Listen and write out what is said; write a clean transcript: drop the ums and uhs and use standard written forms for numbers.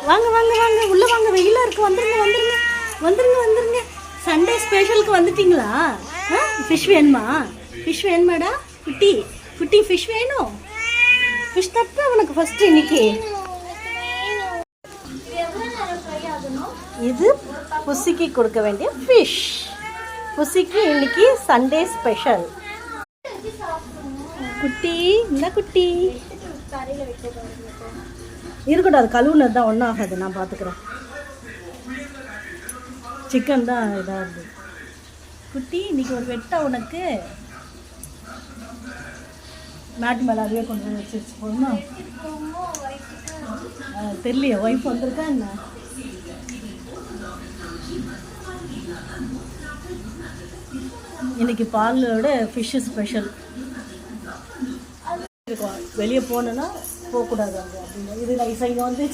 வாங்க வாங்க வாங்க உள்ளே வாங்க, வெயிலாக இருக்குது. வந்துருங்க வந்துருங்க வந்துருங்க வந்துருங்க. சண்டே ஸ்பெஷலுக்கு வந்துட்டிங்களா? ஃபிஷ் வேணுமா? ஃபிஷ் வேணுமாடா? குட்டி குட்டி ஃபிஷ் வேணும். ஃபிஷ் தட்டு அவனுக்கு ஃபஸ்ட்டு இன்னைக்கு. இது புசிக்கு கொடுக்க வேண்டிய ஃபிஷ். புசிக்கு இன்னைக்கு சண்டே ஸ்பெஷல். குட்டி இந்த குட்டி இருக்கட்டும், அது கழுவுனது தான், ஒன்றும் ஆகாது, நான் பார்த்துக்குறேன். சிக்கன் தான் இதாக இருக்குது. குட்டி இன்னைக்கு ஒரு வெட்டை உனக்கு. மேட்டு மேலே அதுவே கொண்டு போய் வச்சு போகணுமா? தெரியலையே, ஒய்ஃப் வந்திருக்கா என்ன? இன்னைக்கு பாலோட ஃபிஷ்ஷு ஸ்பெஷல். வெளியே போனோன்னா போகக்கூடாது அங்கே அப்படின்னு. இது நைஸாக இங்கே வந்து